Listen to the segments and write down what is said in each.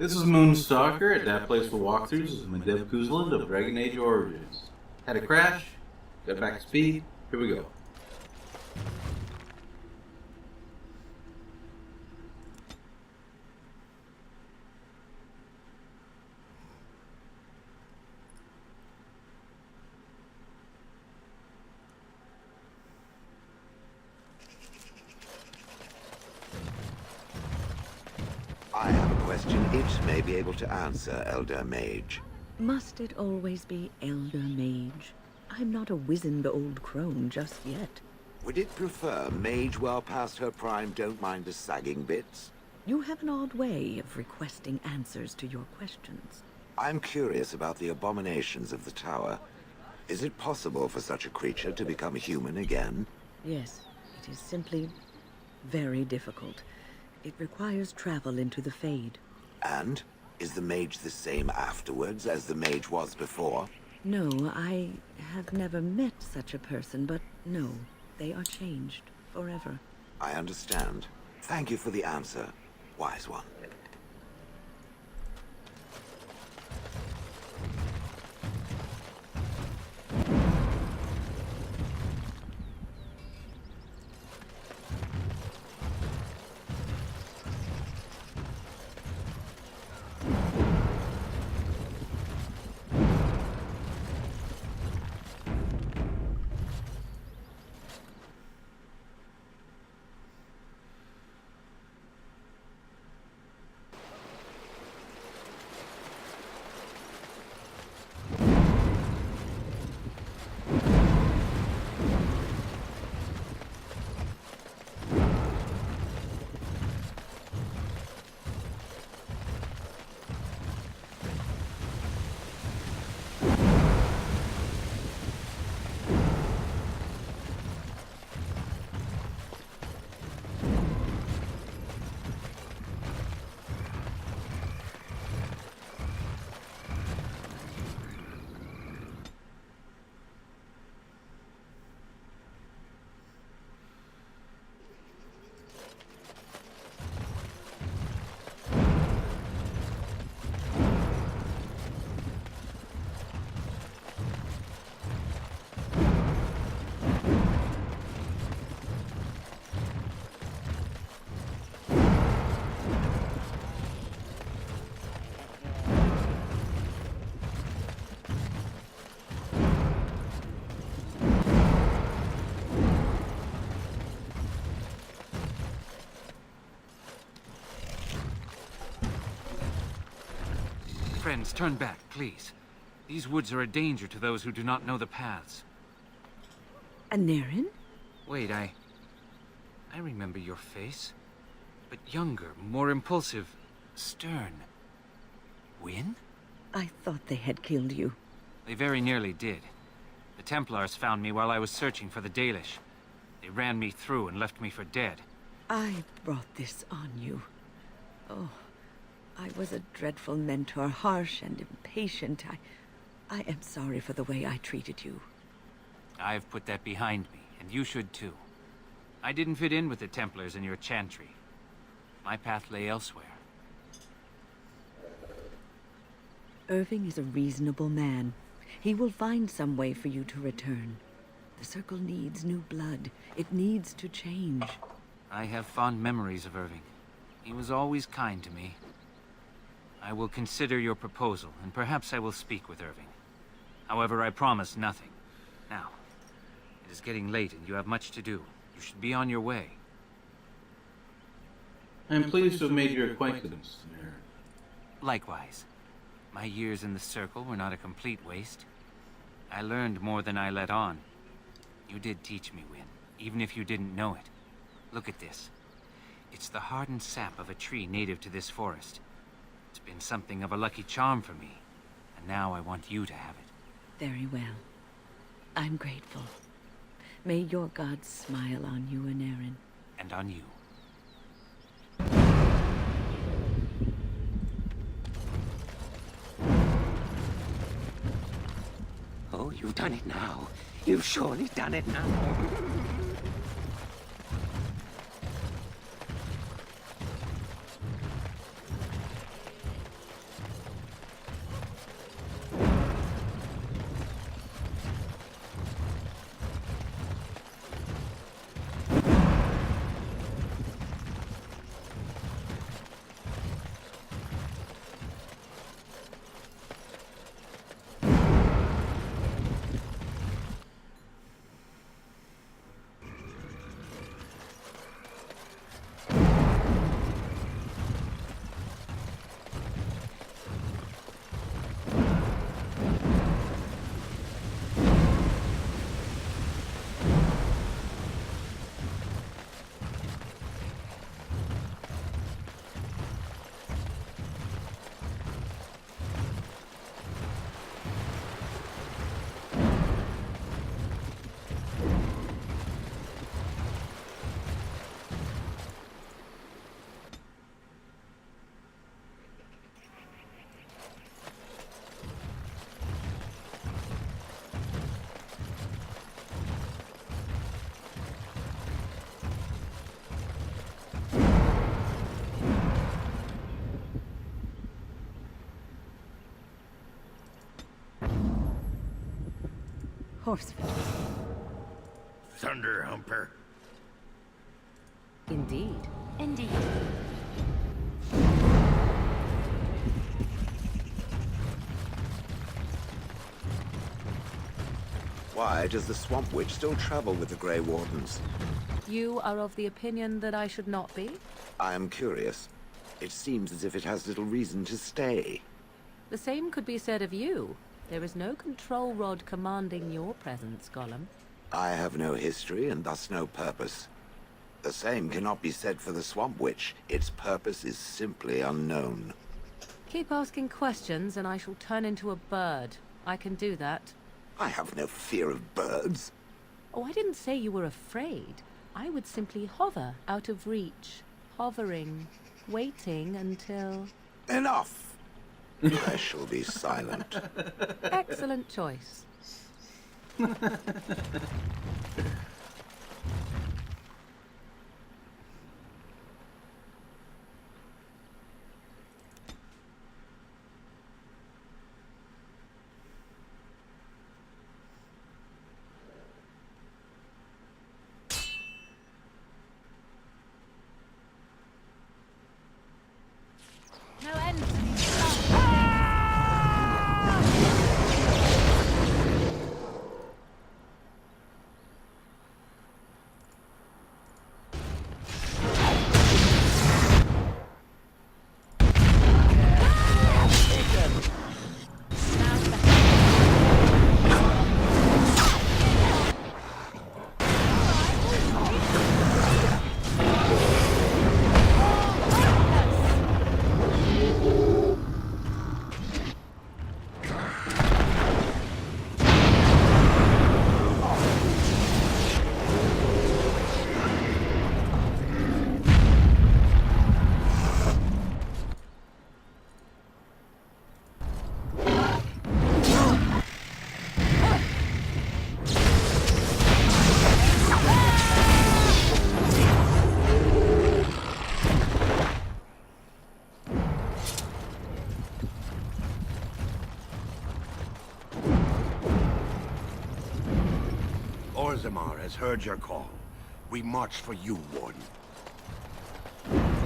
This is Moonstalker at that place for walkthroughs with Mdebh Cousland of Dragon Age Origins. Had a crash, got back to speed, here we go. I have a question it may be able to answer, Elder Mage. Must it always be Elder Mage? I'm not a wizened old crone just yet. Would it prefer Mage well past her prime don't mind the sagging bits? You have an odd way of requesting answers to your questions. I'm curious about the abominations of the tower. Is it possible for such a creature to become human again? Yes, it is simply very difficult. It requires travel into the Fade. And? Is the mage the same afterwards as the mage was before? No, I have never met such a person, but no, they are changed forever. I understand. Thank you for the answer, wise one. Friends, turn back, please. These woods are a danger to those who do not know the paths. Anaren? Wait, I remember your face. But younger, more impulsive, stern. Win? I thought they had killed you. They very nearly did. The Templars found me while I was searching for the Dalish. They ran me through and left me for dead. I brought this on you. Oh, I was a dreadful mentor, harsh and impatient. I am sorry for the way I treated you. I've put that behind me, and you should too. I didn't fit in with the Templars in your chantry. My path lay elsewhere. Irving is a reasonable man. He will find some way for you to return. The Circle needs new blood. It needs to change. I have fond memories of Irving. He was always kind to me. I will consider your proposal, and perhaps I will speak with Irving. However, I promise nothing. Now, it is getting late and you have much to do. You should be on your way. I am pleased to have made your acquaintance, Mayor. Likewise. My years in the Circle were not a complete waste. I learned more than I let on. You did teach me, Win, even if you didn't know it. Look at this. It's the hardened sap of a tree native to this forest. It's been something of a lucky charm for me, and now I want you to have it. Very well. I'm grateful. May your gods smile on you, Anaren. And on you. Oh, you've done it now. You've surely done it now. forcefully. Thunder Humper. Indeed. Indeed. Why does the Swamp Witch still travel with the Grey Wardens? You are of the opinion that I should not be? I am curious. It seems as if it has little reason to stay. The same could be said of you. There is no control rod commanding your presence, Golem. I have no history and thus no purpose. The same cannot be said for the Swamp Witch. Its purpose is simply unknown. Keep asking questions and I shall turn into a bird. I can do that. I have no fear of birds. Oh, I didn't say you were afraid. I would simply hover out of reach. Hovering, waiting until... Enough! I shall be silent. Excellent choice. No end. Orzammar has heard your call. We march for you, Warden.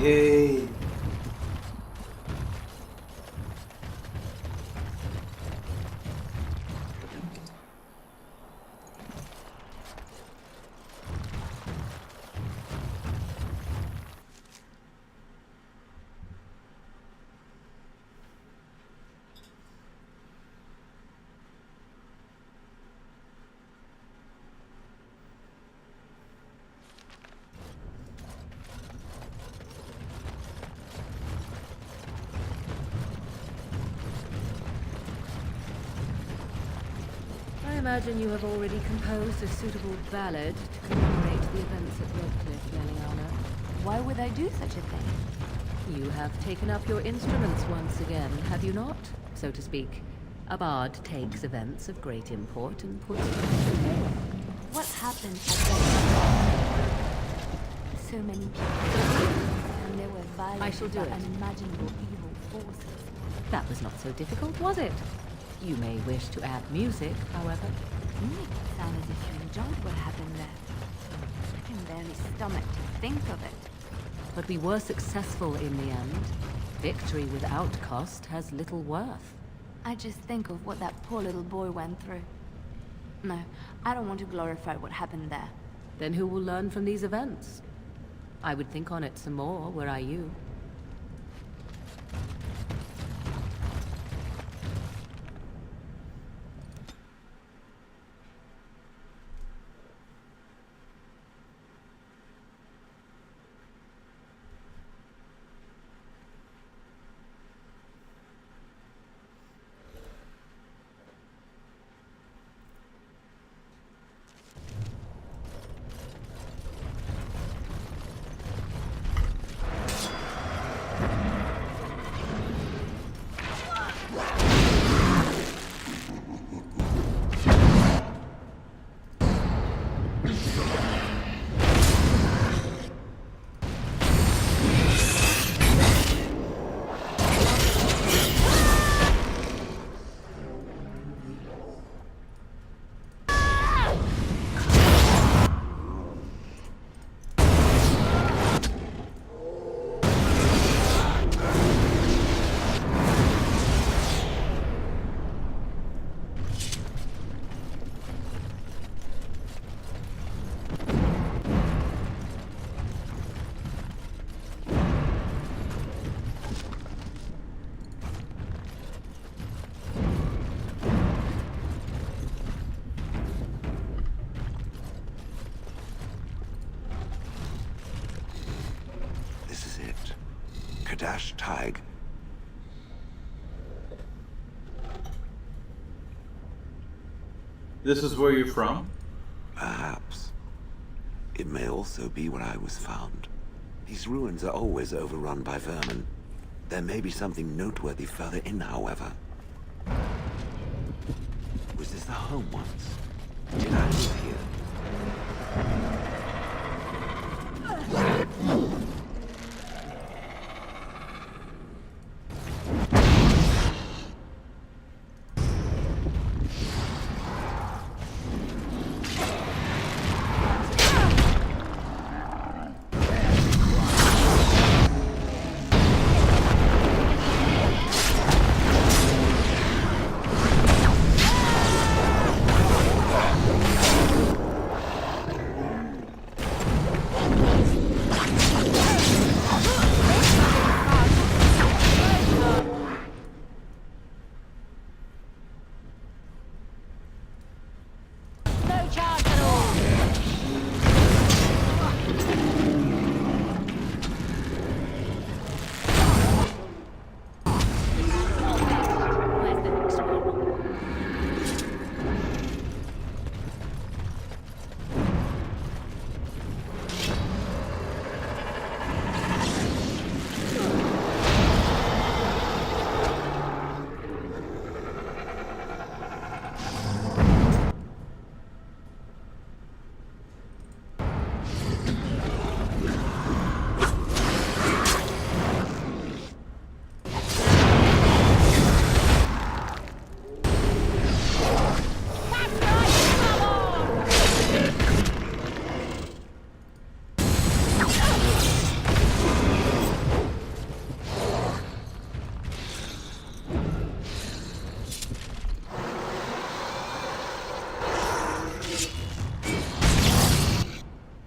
Yay! I imagine you have already composed a suitable ballad to commemorate the events at Redcliffe, Leliana. Why would I do such a thing? You have taken up your instruments once again, have you not? So to speak. A bard takes events of great import and puts them into form. What happened at the so many people, and there were violent I shall do it. unimaginable evil forces. That was not so difficult, was it? You may wish to add music, however. You make it sound as if you enjoyed what happened there. I can barely stomach to think of it. But we were successful in the end. Victory without cost has little worth. I just think of what that poor little boy went through. No, I don't want to glorify what happened there. Then who will learn from these events? I would think on it some more, were I you. tag. This is where you're from? Perhaps. It may also be where I was found. These ruins are always overrun by vermin. There may be something noteworthy further in, however. Was this the home once? Did I live here?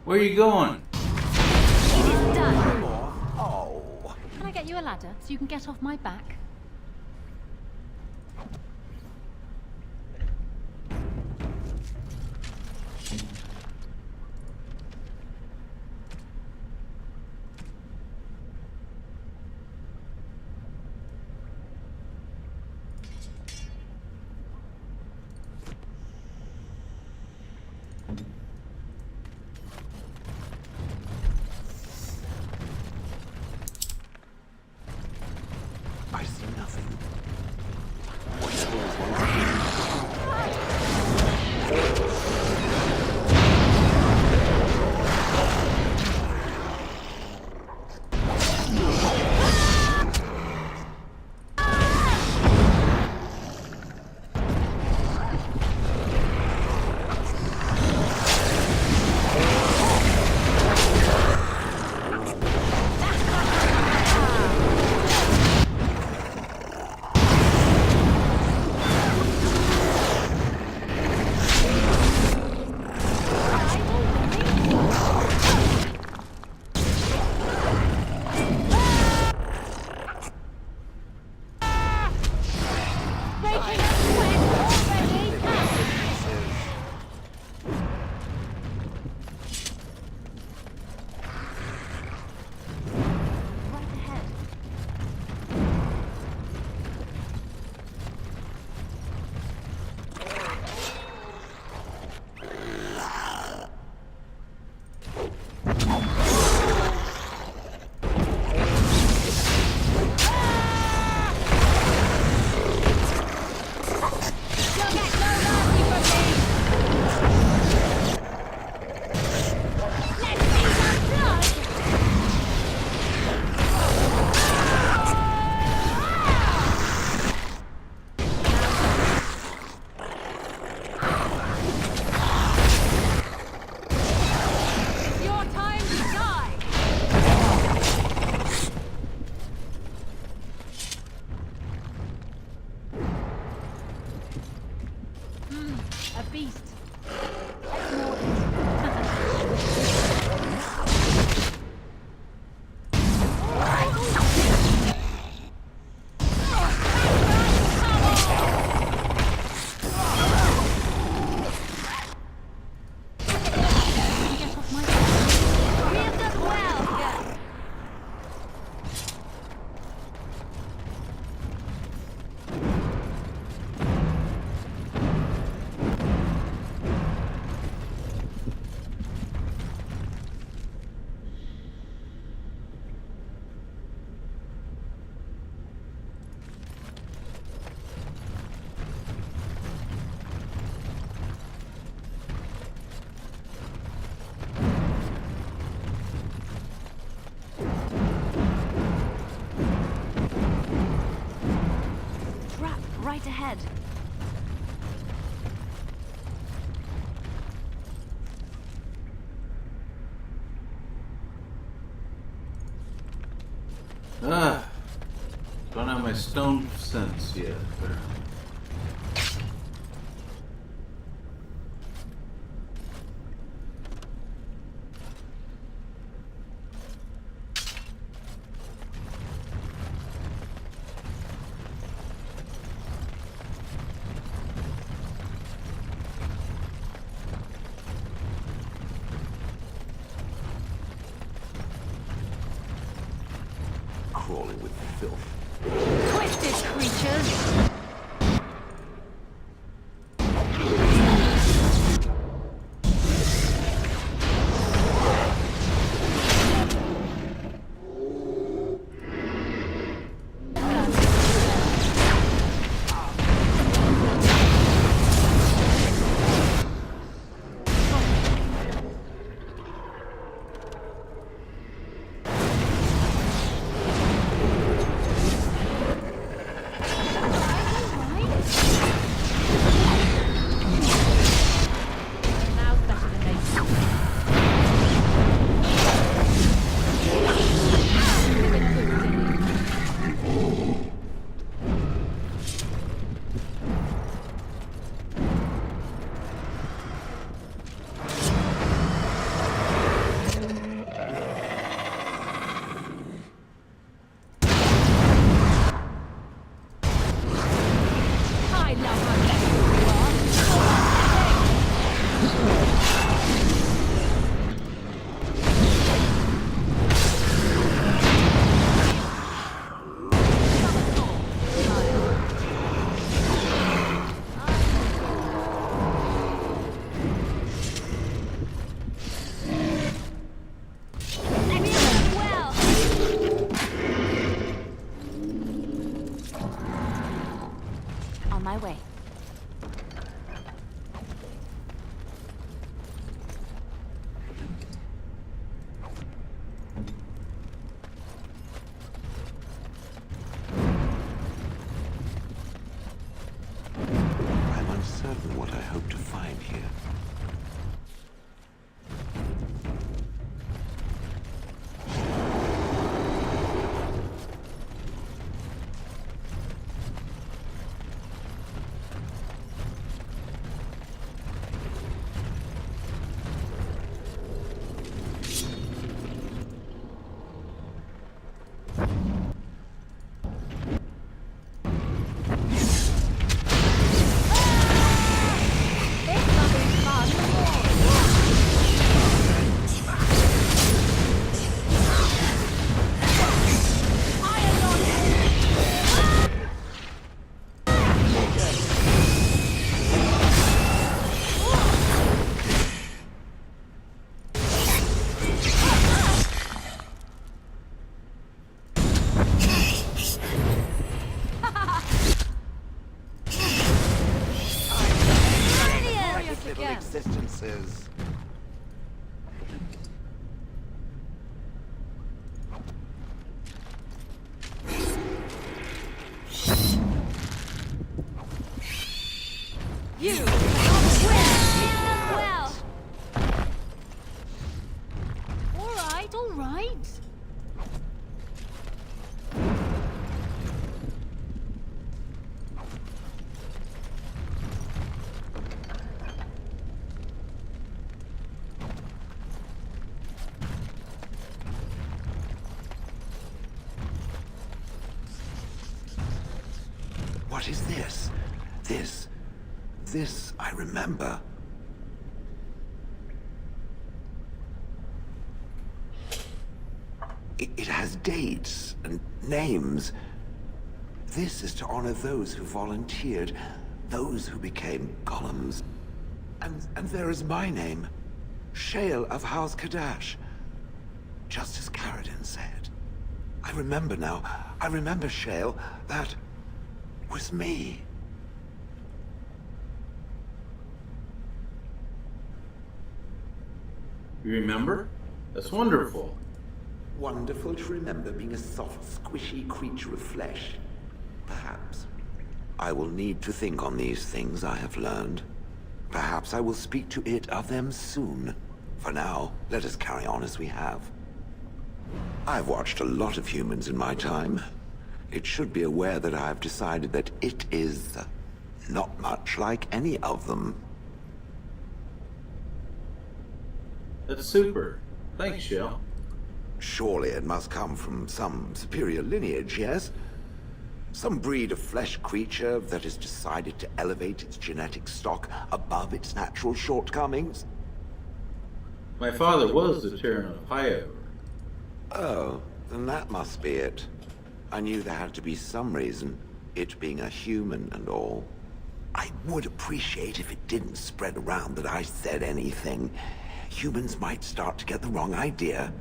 Where are you going? It is done. Oh. Can I get you a ladder so you can get off my back? I see nothing. ahead. Don't have my stone sense yet. Crawling with filth. Twisted creatures! On my way. I'm uncertain what I hope to find here. Existences. You! Well! Alright, alright. What is this? This I remember. It has dates and names. This is to honor those who volunteered, those who became golems. And there is my name, Shale of House Kadash. Just as Caradin said. I remember now. I remember, Shale. That was me. You remember? That's wonderful. Wonderful to remember being a soft, squishy creature of flesh. Perhaps. I will need to think on these things I have learned. Perhaps I will speak to it of them soon. For now, let us carry on as we have. I've watched a lot of humans in my time. It should be aware that I've decided that it is not much like any of them. That's super. Thanks, Shell. Surely it must come from some superior lineage, yes? Some breed of flesh creature that has decided to elevate its genetic stock above its natural shortcomings? My father was the Terran of Highover. Oh, then that must be it. I knew there had to be some reason, it being a human and all. I would appreciate if it didn't spread around that I said anything. Humans might start to get the wrong idea.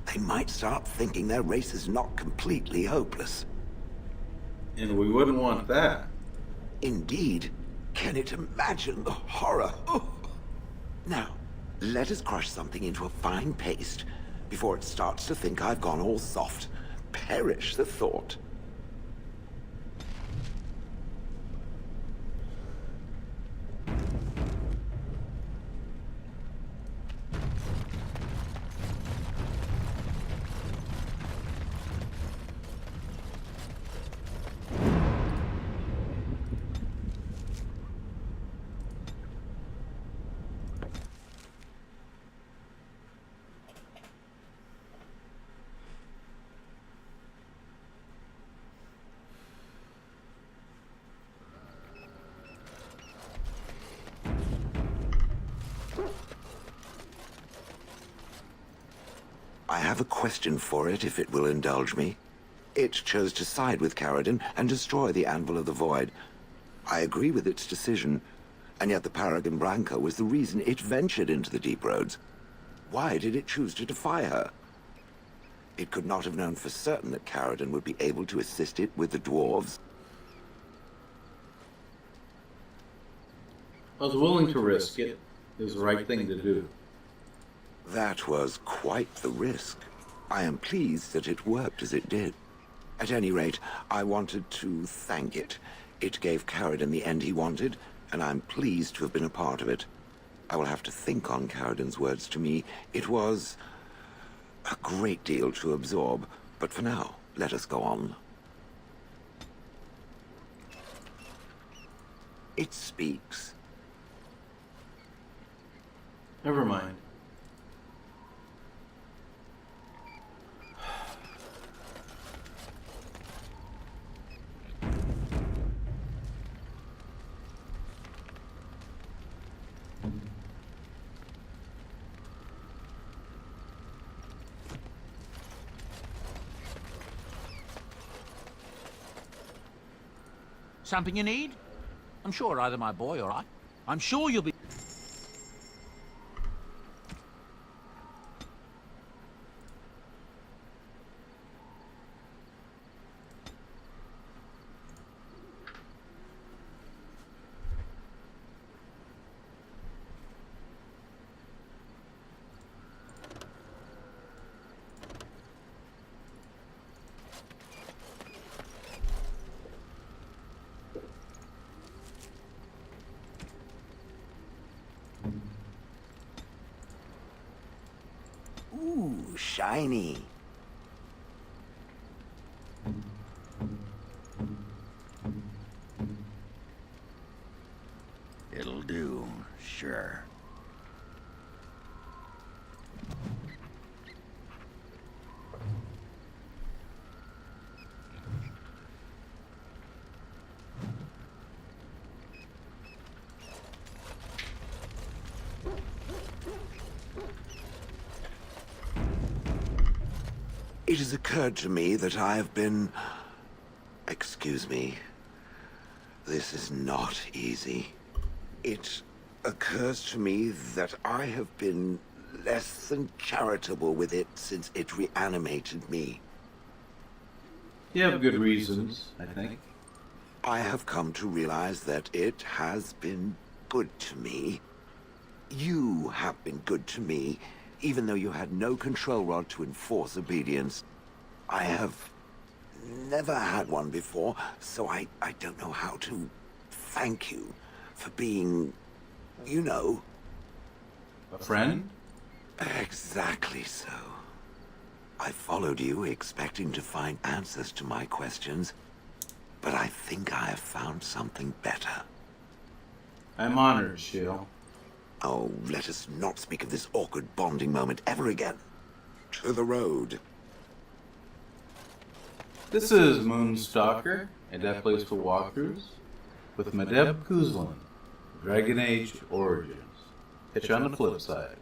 They might start thinking their race is not completely hopeless. And we wouldn't want that. Indeed. Can it imagine the horror? Oh. Now, let us crush something into a fine paste before it starts to think I've gone all soft. Perish the thought. I have a question for it, if it will indulge me. It chose to side with Caridin and destroy the Anvil of the Void. I agree with its decision, and yet the Paragon Branca was the reason it ventured into the Deep Roads. Why did it choose to defy her? It could not have known for certain that Caridin would be able to assist it with the dwarves. I was willing to risk it. It was the right thing to do. That was quite the risk. I am pleased that it worked as it did. At any rate, I wanted to thank it. It gave Caridin the end he wanted, and I'm pleased to have been a part of it. I will have to think on Caridin's words to me. It was a great deal to absorb, but for now, let us go on. It speaks. Never mind. Something you need? I'm sure either my boy or I. I'm sure you'll be... Ooh, shiny. It'll do, sure. It has occurred to me that I have been... Excuse me. This is not easy. It occurs to me that I have been less than charitable with it since it reanimated me. You have good reasons, I think. I have come to realize that it has been good to me. You have been good to me, even though you had no control rod to enforce obedience. I have never had one before, so I don't know how to thank you for being, you know. A friend? Exactly so. I followed you expecting to find answers to my questions, but I think I have found something better. I'm honored, Shiel. Oh, let us not speak of this awkward bonding moment ever again. To the road. This is Moonstalker, and that place for walkthroughs, with Mdebh Cousland, Dragon Age Origins. Catch you on the flip side.